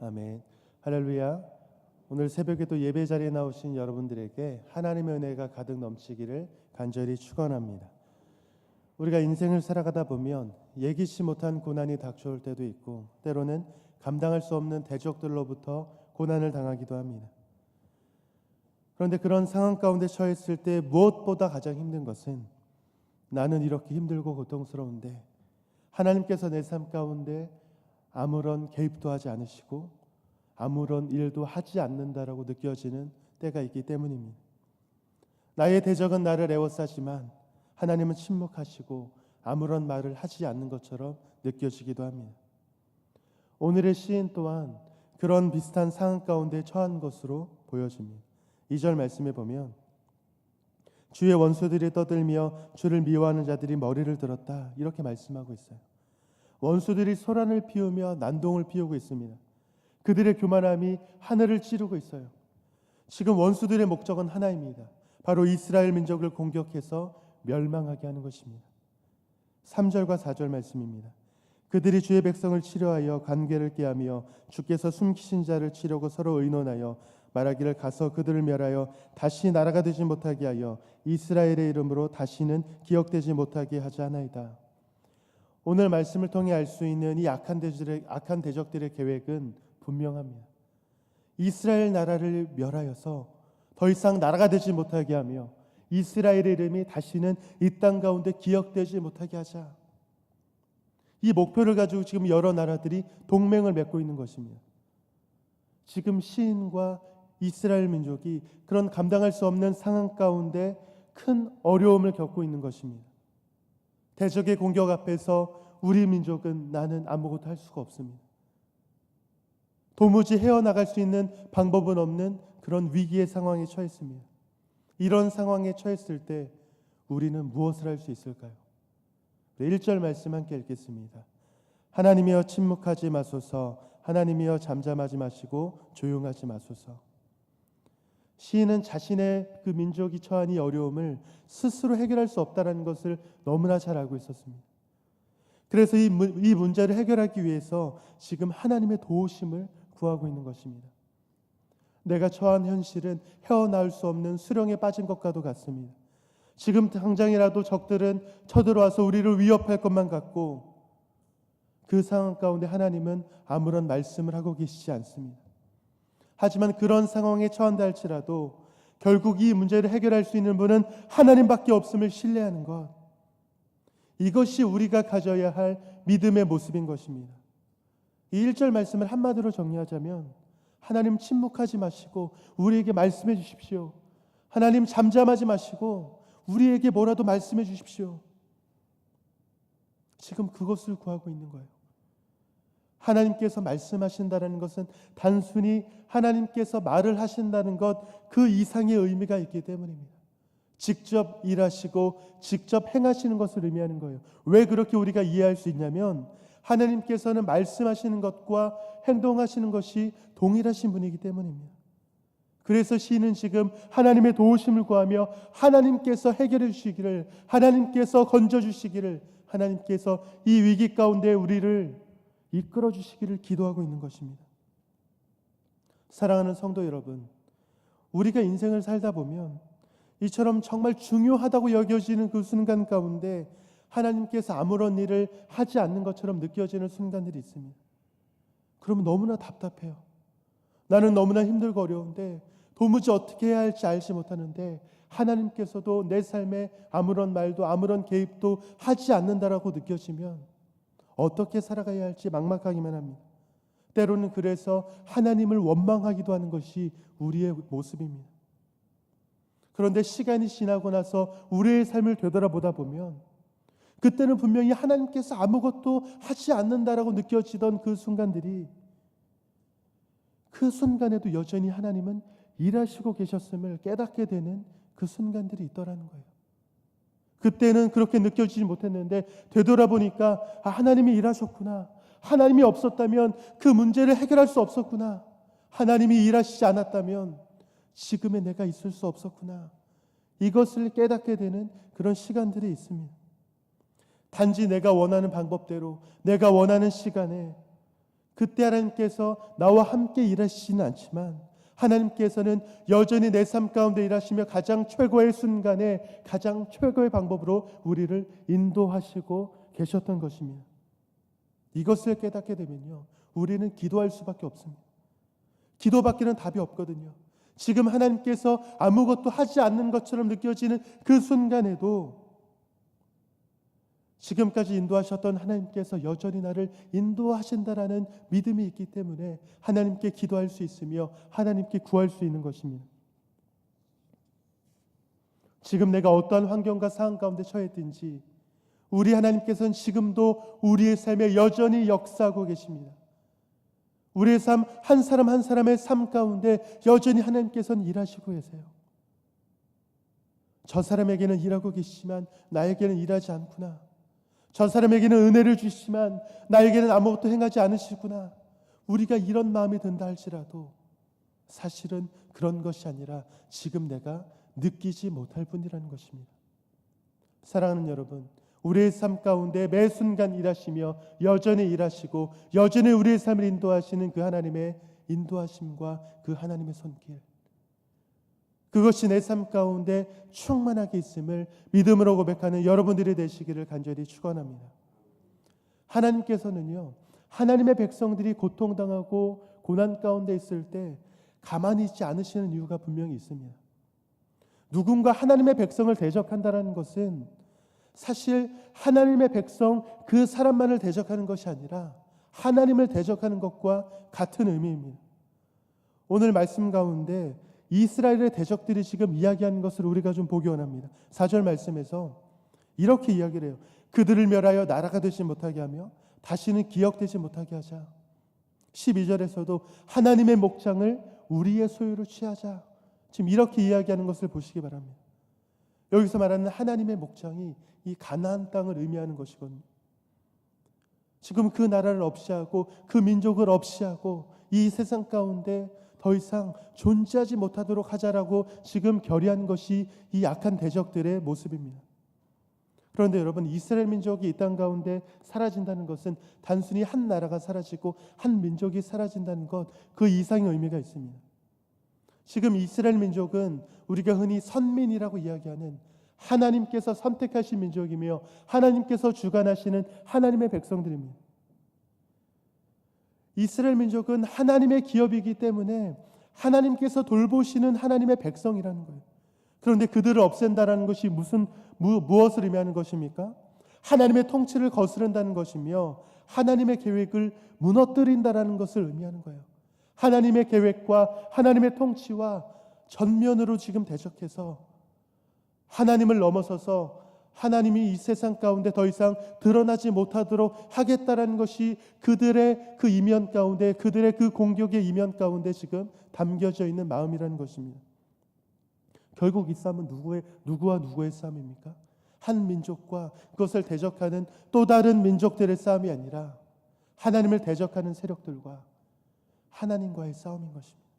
아멘. 할렐루야. 오늘 새벽에도 예배 자리에 나오신 여러분들에게 하나님의 은혜가 가득 넘치기를 간절히 축원합니다. 우리가 인생을 살아가다 보면 예기치 못한 고난이 닥쳐올 때도 있고, 때로는 감당할 수 없는 대적들로부터 고난을 당하기도 합니다. 그런데 그런 상황 가운데 처했을 때 무엇보다 가장 힘든 것은, 나는 이렇게 힘들고 고통스러운데 하나님께서 내 삶 가운데 아무런 개입도 하지 않으시고 아무런 일도 하지 않는다라고 느껴지는 때가 있기 때문입니다. 나의 대적은 나를 애워싸지만 하나님은 침묵하시고 아무런 말을 하지 않는 것처럼 느껴지기도 합니다. 오늘의 시인 또한 그런 비슷한 상황 가운데 처한 것으로 보여집니다. 2절 말씀에 보면, 주의 원수들이 떠들며 주를 미워하는 자들이 머리를 들었다, 이렇게 말씀하고 있어요. 원수들이 소란을 피우며 난동을 피우고 있습니다. 그들의 교만함이 하늘을 찌르고 있어요. 지금 원수들의 목적은 하나입니다. 바로 이스라엘 민족을 공격해서 멸망하게 하는 것입니다. 3절과 4절 말씀입니다. 그들이 주의 백성을 치려하여 관계를 깨하며 주께서 숨기신 자를 치려고 서로 의논하여 말하기를, 가서 그들을 멸하여 다시 나라가 되지 못하게 하여 이스라엘의 이름으로 다시는 기억되지 못하게 하자나이다. 오늘 말씀을 통해 알 수 있는 이 악한 대적들의 계획은 분명합니다. 이스라엘 나라를 멸하여서 더 이상 나라가 되지 못하게 하며 이스라엘의 이름이 다시는 이 땅 가운데 기억되지 못하게 하자. 이 목표를 가지고 지금 여러 나라들이 동맹을 맺고 있는 것입니다. 지금 시인과 이스라엘 민족이 그런 감당할 수 없는 상황 가운데 큰 어려움을 겪고 있는 것입니다. 대적의 공격 앞에서 우리 민족은 나는 아무것도 할 수가 없습니다. 도무지 헤어나갈 수 있는 방법은 없는 그런 위기의 상황에 처했습니다. 이런 상황에 처했을 때 우리는 무엇을 할 수 있을까요? 1절 말씀 함께 읽겠습니다. 하나님이여 침묵하지 마소서, 하나님이여 잠잠하지 마시고 조용하지 마소서. 시인은 자신의 그 민족이 처한 이 어려움을 스스로 해결할 수 없다는 것을 너무나 잘 알고 있었습니다. 그래서 이 문제를 해결하기 위해서 지금 하나님의 도우심을 구하고 있는 것입니다. 내가 처한 현실은 헤어나올 수 없는 수렁에 빠진 것과도 같습니다. 지금 당장이라도 적들은 쳐들어와서 우리를 위협할 것만 같고, 그 상황 가운데 하나님은 아무런 말씀을 하고 계시지 않습니다. 하지만 그런 상황에 처한다 할지라도 결국 이 문제를 해결할 수 있는 분은 하나님밖에 없음을 신뢰하는 것, 이것이 우리가 가져야 할 믿음의 모습인 것입니다. 이 1절 말씀을 한마디로 정리하자면, 하나님 침묵하지 마시고 우리에게 말씀해 주십시오. 하나님 잠잠하지 마시고 우리에게 뭐라도 말씀해 주십시오. 지금 그것을 구하고 있는 거예요. 하나님께서 말씀하신다는 것은 단순히 하나님께서 말을 하신다는 것 그 이상의 의미가 있기 때문입니다. 직접 일하시고 직접 행하시는 것을 의미하는 거예요. 왜 그렇게 우리가 이해할 수 있냐면, 하나님께서는 말씀하시는 것과 행동하시는 것이 동일하신 분이기 때문입니다. 그래서 시인은 지금 하나님의 도우심을 구하며 하나님께서 해결해 주시기를, 하나님께서 건져 주시기를, 하나님께서 이 위기 가운데 우리를 이끌어 주시기를 기도하고 있는 것입니다. 사랑하는 성도 여러분, 우리가 인생을 살다 보면 이처럼 정말 중요하다고 여겨지는 그 순간 가운데 하나님께서 아무런 일을 하지 않는 것처럼 느껴지는 순간들이 있습니다. 그러면 너무나 답답해요. 나는 너무나 힘들고 어려운데 도무지 어떻게 해야 할지 알지 못하는데 하나님께서도 내 삶에 아무런 말도 아무런 개입도 하지 않는다라고 느껴지면 어떻게 살아가야 할지 막막하기만 합니다. 때로는 그래서 하나님을 원망하기도 하는 것이 우리의 모습입니다. 그런데 시간이 지나고 나서 우리의 삶을 되돌아보다 보면 그때는 분명히 하나님께서 아무것도 하지 않는다라고 느껴지던 그 순간들이, 그 순간에도 여전히 하나님은 일하시고 계셨음을 깨닫게 되는 그 순간들이 있더라는 거예요. 그때는 그렇게 느껴지지 못했는데 되돌아보니까 하나님이 일하셨구나. 하나님이 없었다면 그 문제를 해결할 수 없었구나. 하나님이 일하시지 않았다면 지금의 내가 있을 수 없었구나. 이것을 깨닫게 되는 그런 시간들이 있습니다. 단지 내가 원하는 방법대로, 내가 원하는 시간에 그때 하나님께서 나와 함께 일하시지는 않지만 하나님께서는 여전히 내 삶 가운데 일하시며 가장 최고의 순간에 가장 최고의 방법으로 우리를 인도하시고 계셨던 것입니다. 이것을 깨닫게 되면요, 우리는 기도할 수밖에 없습니다. 기도밖에는 답이 없거든요. 지금 하나님께서 아무것도 하지 않는 것처럼 느껴지는 그 순간에도 지금까지 인도하셨던 하나님께서 여전히 나를 인도하신다라는 믿음이 있기 때문에 하나님께 기도할 수 있으며 하나님께 구할 수 있는 것입니다. 지금 내가 어떠한 환경과 상황 가운데 처해 있든지 우리 하나님께서는 지금도 우리의 삶에 여전히 역사하고 계십니다. 우리의 삶, 한 사람 한 사람의 삶 가운데 여전히 하나님께서는 일하시고 계세요. 저 사람에게는 일하고 계시지만 나에게는 일하지 않구나. 저 사람에게는 은혜를 주시지만 나에게는 아무것도 행하지 않으시구나. 우리가 이런 마음이 든다 할지라도 사실은 그런 것이 아니라 지금 내가 느끼지 못할 뿐이라는 것입니다. 사랑하는 여러분, 우리의 삶 가운데 매 순간 일하시며 여전히 일하시고 여전히 우리의 삶을 인도하시는 그 하나님의 인도하심과 그 하나님의 손길, 그것이 내 삶 가운데 충만하게 있음을 믿음으로 고백하는 여러분들이 되시기를 간절히 축원합니다. 하나님께서는요, 하나님의 백성들이 고통당하고 고난 가운데 있을 때 가만히 있지 않으시는 이유가 분명히 있습니다. 누군가 하나님의 백성을 대적한다는 것은 사실 하나님의 백성 그 사람만을 대적하는 것이 아니라 하나님을 대적하는 것과 같은 의미입니다. 오늘 말씀 가운데 이스라엘의 대적들이 지금 이야기하는 것을 우리가 좀 보기 원합니다. 4절 말씀에서 이렇게 이야기를 해요. 그들을 멸하여 나라가 되지 못하게 하며 다시는 기억되지 못하게 하자. 12절에서도 하나님의 목장을 우리의 소유로 취하자. 지금 이렇게 이야기하는 것을 보시기 바랍니다. 여기서 말하는 하나님의 목장이 이 가나안 땅을 의미하는 것이거든요. 지금 그 나라를 없이하고 그 민족을 없이하고 이 세상 가운데 더 이상 존재하지 못하도록 하자라고 지금 결의한 것이 이 악한 대적들의 모습입니다. 그런데 여러분, 이스라엘 민족이 이 땅 가운데 사라진다는 것은 단순히 한 나라가 사라지고 한 민족이 사라진다는 것, 그 이상의 의미가 있습니다. 지금 이스라엘 민족은 우리가 흔히 선민이라고 이야기하는 하나님께서 선택하신 민족이며 하나님께서 주관하시는 하나님의 백성들입니다. 이스라엘 민족은 하나님의 기업이기 때문에 하나님께서 돌보시는 하나님의 백성이라는 거예요. 그런데 그들을 없앤다라는 것이 무엇을 의미하는 것입니까? 하나님의 통치를 거스른다는 것이며 하나님의 계획을 무너뜨린다라는 것을 의미하는 거예요. 하나님의 계획과 하나님의 통치와 전면으로 지금 대적해서 하나님을 넘어서서 하나님이 이 세상 가운데 더 이상 드러나지 못하도록 하겠다라는 것이 그들의 그 이면 가운데, 그들의 그 공격의 이면 가운데 지금 담겨져 있는 마음이라는 것입니다. 결국 이 싸움은 누구와 누구의 싸움입니까? 한 민족과 그것을 대적하는 또 다른 민족들의 싸움이 아니라 하나님을 대적하는 세력들과 하나님과의 싸움인 것입니다.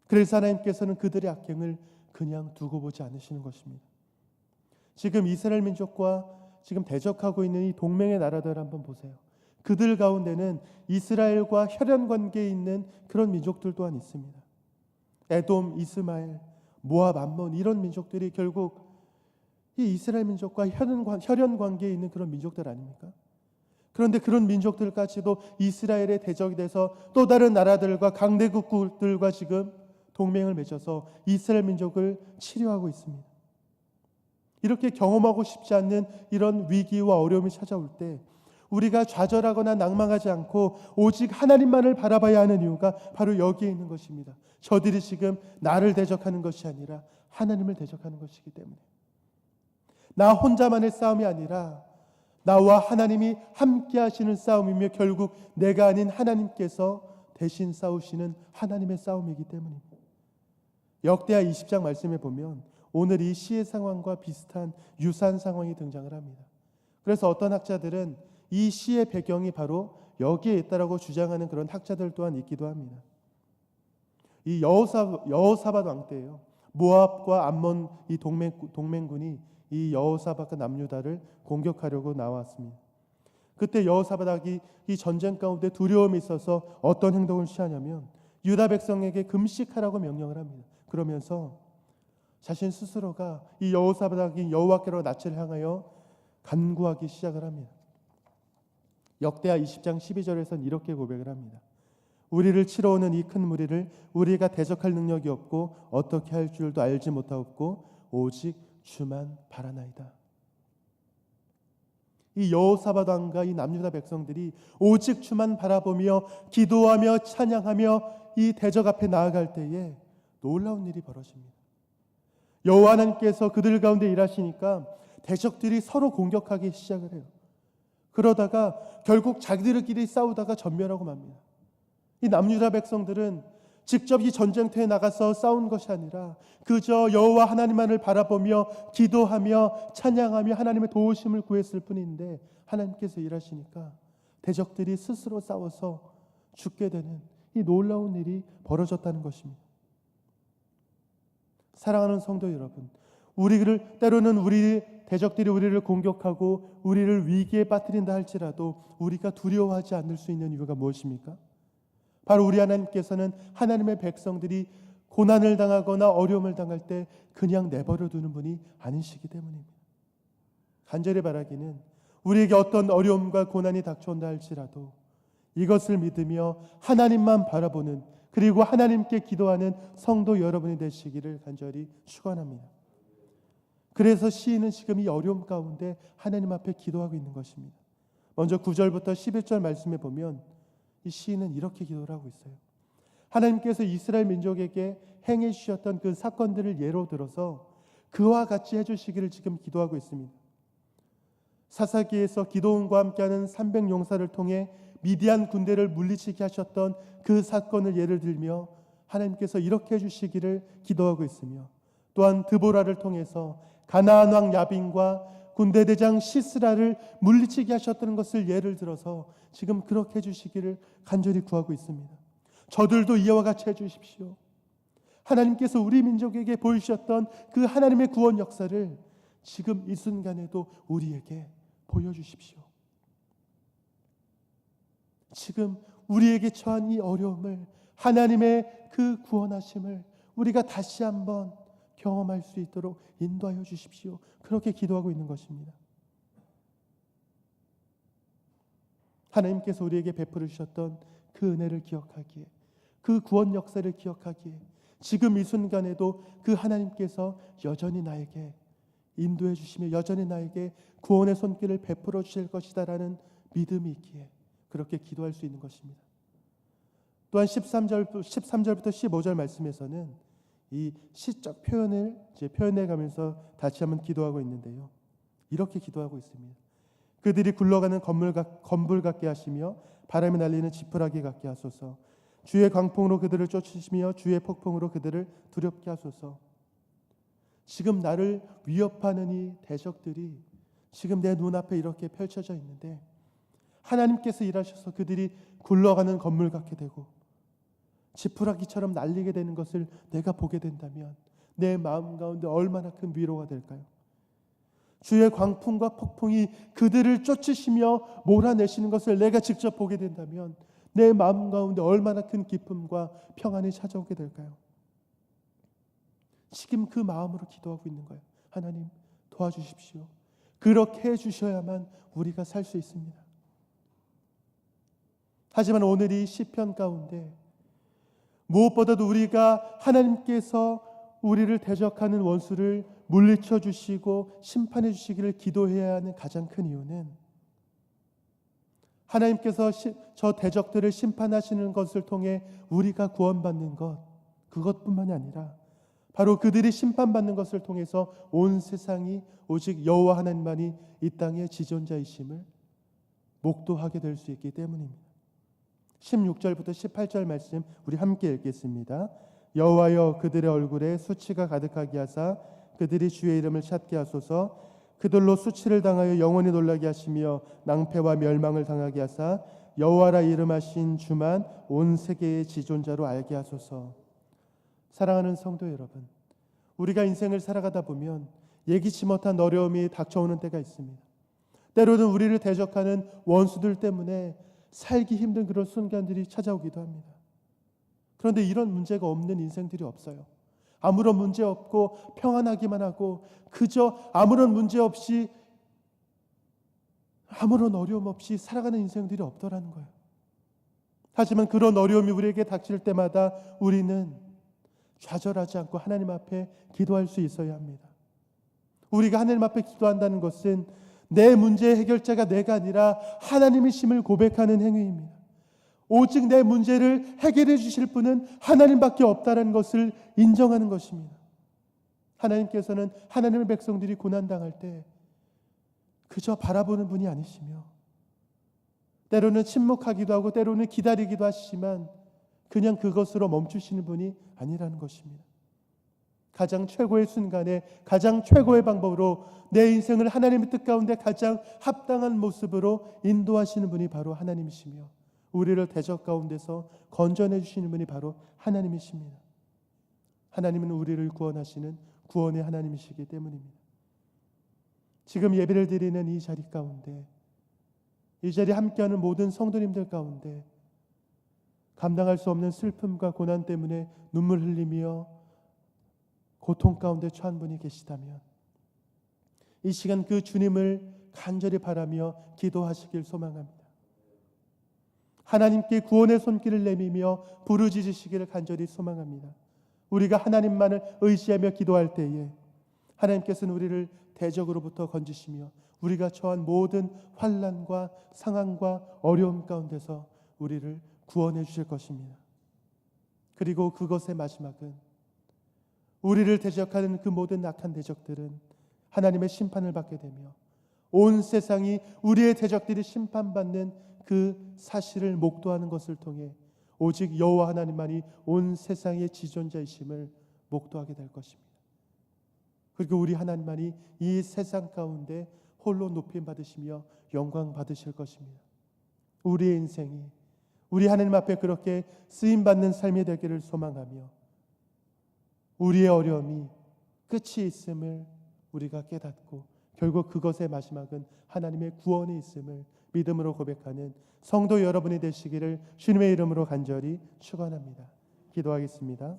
그래서 하나님께서는 그들의 악행을 그냥 두고 보지 않으시는 것입니다. 지금 이스라엘 민족과 지금 대적하고 있는 이 동맹의 나라들 한번 보세요. 그들 가운데는 이스라엘과 혈연 관계에 있는 그런 민족들 또한 있습니다. 에돔, 이스마엘, 모압, 암몬, 이런 민족들이 결국 이 이스라엘 민족과 혈연 관계에 있는 그런 민족들 아닙니까? 그런데 그런 민족들까지도 이스라엘의 대적이 돼서 또 다른 나라들과 강대국들과 지금 동맹을 맺어서 이스라엘 민족을 치료하고 있습니다. 이렇게 경험하고 싶지 않는 이런 위기와 어려움이 찾아올 때 우리가 좌절하거나 낭망하지 않고 오직 하나님만을 바라봐야 하는 이유가 바로 여기에 있는 것입니다. 저들이 지금 나를 대적하는 것이 아니라 하나님을 대적하는 것이기 때문에, 나 혼자만의 싸움이 아니라 나와 하나님이 함께 하시는 싸움이며 결국 내가 아닌 하나님께서 대신 싸우시는 하나님의 싸움이기 때문입니다. 역대하 20장 말씀에 보면 오늘 이 시의 상황과 비슷한 유사한 상황이 등장을 합니다. 그래서 어떤 학자들은 이 시의 배경이 바로 여기에 있다라고 주장하는 그런 학자들 또한 있기도 합니다. 이 여호사밧 왕 때예요. 모압과 암몬 이 동맹군이 이 여호사밧과 남유다를 공격하려고 나왔습니다. 그때 여호사밧이 이 전쟁 가운데 두려움이 있어서 어떤 행동을 취하냐면 유다 백성에게 금식하라고 명령을 합니다. 그러면서 자신 스스로가 이 여호사밧이 여호와께로 낯을 향하여 간구하기 시작을 합니다. 역대하 20장 12절에서는 이렇게 고백을 합니다. 우리를 치러 오는 이 큰 무리를 우리가 대적할 능력이 없고 어떻게 할 줄도 알지 못하옵고 오직 주만 바라나이다. 이 여호사밧 왕과 이 남유다 백성들이 오직 주만 바라보며 기도하며 찬양하며 이 대적 앞에 나아갈 때에 놀라운 일이 벌어집니다. 여호와 하나님께서 그들 가운데 일하시니까 대적들이 서로 공격하기 시작을 해요. 그러다가 결국 자기들끼리 싸우다가 전멸하고 맙니다. 이 남유다 백성들은 직접 이 전쟁터에 나가서 싸운 것이 아니라 그저 여호와 하나님만을 바라보며 기도하며 찬양하며 하나님의 도우심을 구했을 뿐인데 하나님께서 일하시니까 대적들이 스스로 싸워서 죽게 되는 이 놀라운 일이 벌어졌다는 것입니다. 사랑하는 성도 여러분, 때로는 우리 대적들이 우리를 공격하고 우리를 위기에 빠뜨린다 할지라도 우리가 두려워하지 않을 수 있는 이유가 무엇입니까? 바로 우리 하나님께서는 하나님의 백성들이 고난을 당하거나 어려움을 당할 때 그냥 내버려 두는 분이 아니시기 때문입니다. 간절히 바라기는 우리에게 어떤 어려움과 고난이 닥쳐온다 할지라도 이것을 믿으며 하나님만 바라보는, 그리고 하나님께 기도하는 성도 여러분이 되시기를 간절히 축원합니다. 그래서 시인은 지금 이 어려움 가운데 하나님 앞에 기도하고 있는 것입니다. 먼저 9절부터 11절 말씀에 보면 이 시인은 이렇게 기도를 하고 있어요. 하나님께서 이스라엘 민족에게 행해 주셨던 그 사건들을 예로 들어서 그와 같이 해주시기를 지금 기도하고 있습니다. 사사기에서 기도원과 함께하는 300용사를 통해 미디안 군대를 물리치게 하셨던 그 사건을 예를 들며 하나님께서 이렇게 해주시기를 기도하고 있으며, 또한 드보라를 통해서 가나안 왕 야빈과 군대 대장 시스라를 물리치게 하셨던 것을 예를 들어서 지금 그렇게 해주시기를 간절히 구하고 있습니다. 저들도 이와 같이 해주십시오. 하나님께서 우리 민족에게 보여주셨던 그 하나님의 구원 역사를 지금 이 순간에도 우리에게 보여주십시오. 지금 우리에게 처한 이 어려움을, 하나님의 그 구원하심을 우리가 다시 한번 경험할 수 있도록 인도하여 주십시오. 그렇게 기도하고 있는 것입니다. 하나님께서 우리에게 베풀어 주셨던 그 은혜를 기억하기에, 그 구원 역사를 기억하기에 지금 이 순간에도 그 하나님께서 여전히 나에게 인도해 주시며 여전히 나에게 구원의 손길을 베풀어 주실 것이다라는 믿음이 있기에 그렇게 기도할 수 있는 것입니다. 또한 13절부터 15절 말씀에서는 이 시적 표현을 표현해 가면서 다시 한번 기도하고 있는데요. 이렇게 기도하고 있습니다. 그들이 굴러가는 건불 같게 하시며 바람이 날리는 지푸라기 같게 하소서. 주의 광풍으로 그들을 쫓으시며 주의 폭풍으로 그들을 두렵게 하소서. 지금 나를 위협하는 이 대적들이 지금 내 눈앞에 이렇게 펼쳐져 있는데 하나님께서 일하셔서 그들이 굴러가는 건물 같게 되고 지푸라기처럼 날리게 되는 것을 내가 보게 된다면 내 마음 가운데 얼마나 큰 위로가 될까요? 주의 광풍과 폭풍이 그들을 쫓으시며 몰아내시는 것을 내가 직접 보게 된다면 내 마음 가운데 얼마나 큰 기쁨과 평안이 찾아오게 될까요? 지금 그 마음으로 기도하고 있는 거예요. 하나님 도와주십시오. 그렇게 해주셔야만 우리가 살 수 있습니다. 하지만 오늘 이 시편 가운데 무엇보다도 우리가 하나님께서 우리를 대적하는 원수를 물리쳐 주시고 심판해 주시기를 기도해야 하는 가장 큰 이유는 하나님께서 저 대적들을 심판하시는 것을 통해 우리가 구원받는 것, 그것뿐만이 아니라 바로 그들이 심판받는 것을 통해서 온 세상이 오직 여호와 하나님만이 이 땅의 지존자이심을 목도하게 될 수 있기 때문입니다. 16절부터 18절 말씀 우리 함께 읽겠습니다. 여호와여 그들의 얼굴에 수치가 가득하게 하사 그들이 주의 이름을 찾게 하소서. 그들로 수치를 당하여 영원히 놀라게 하시며 낭패와 멸망을 당하게 하사 여호와라 이름하신 주만 온 세계의 지존자로 알게 하소서. 사랑하는 성도 여러분, 우리가 인생을 살아가다 보면 예기치 못한 어려움이 닥쳐오는 때가 있습니다. 때로는 우리를 대적하는 원수들 때문에 살기 힘든 그런 순간들이 찾아오기도 합니다. 그런데 이런 문제가 없는 인생들이 없어요. 아무런 문제 없고 평안하기만 하고 그저 아무런 문제 없이 아무런 어려움 없이 살아가는 인생들이 없더라는 거예요. 하지만 그런 어려움이 우리에게 닥칠 때마다 우리는 좌절하지 않고 하나님 앞에 기도할 수 있어야 합니다. 우리가 하나님 앞에 기도한다는 것은 내 문제의 해결자가 내가 아니라 하나님이심을 고백하는 행위입니다. 오직 내 문제를 해결해 주실 분은 하나님밖에 없다는 것을 인정하는 것입니다. 하나님께서는 하나님의 백성들이 고난당할 때 그저 바라보는 분이 아니시며 때로는 침묵하기도 하고 때로는 기다리기도 하시지만 그냥 그것으로 멈추시는 분이 아니라는 것입니다. 가장 최고의 순간에 가장 최고의 방법으로 내 인생을 하나님의 뜻 가운데 가장 합당한 모습으로 인도하시는 분이 바로 하나님이시며 우리를 대적 가운데서 건져내 주시는 분이 바로 하나님이십니다. 하나님은 우리를 구원하시는 구원의 하나님이시기 때문입니다. 지금 예배를 드리는 이 자리 가운데 이 자리에 함께하는 모든 성도님들 가운데 감당할 수 없는 슬픔과 고난 때문에 눈물 흘리며 고통 가운데 처한 분이 계시다면 이 시간 그 주님을 간절히 바라며 기도하시길 소망합니다. 하나님께 구원의 손길을 내밀며 부르짖으시기를 간절히 소망합니다. 우리가 하나님만을 의지하며 기도할 때에 하나님께서는 우리를 대적으로부터 건지시며 우리가 처한 모든 환난과 상황과 어려움 가운데서 우리를 구원해 주실 것입니다. 그리고 그것의 마지막은 우리를 대적하는 그 모든 악한 대적들은 하나님의 심판을 받게 되며 온 세상이 우리의 대적들이 심판받는 그 사실을 목도하는 것을 통해 오직 여호와 하나님만이 온 세상의 지존자이심을 목도하게 될 것입니다. 그리고 우리 하나님만이 이 세상 가운데 홀로 높임 받으시며 영광 받으실 것입니다. 우리의 인생이 우리 하나님 앞에 그렇게 쓰임받는 삶이 되기를 소망하며 우리의 어려움이 끝이 있음을 우리가 깨닫고 결국 그것의 마지막은 하나님의 구원이 있음을 믿음으로 고백하는 성도 여러분이 되시기를 주님의 이름으로 간절히 축원합니다. 기도하겠습니다.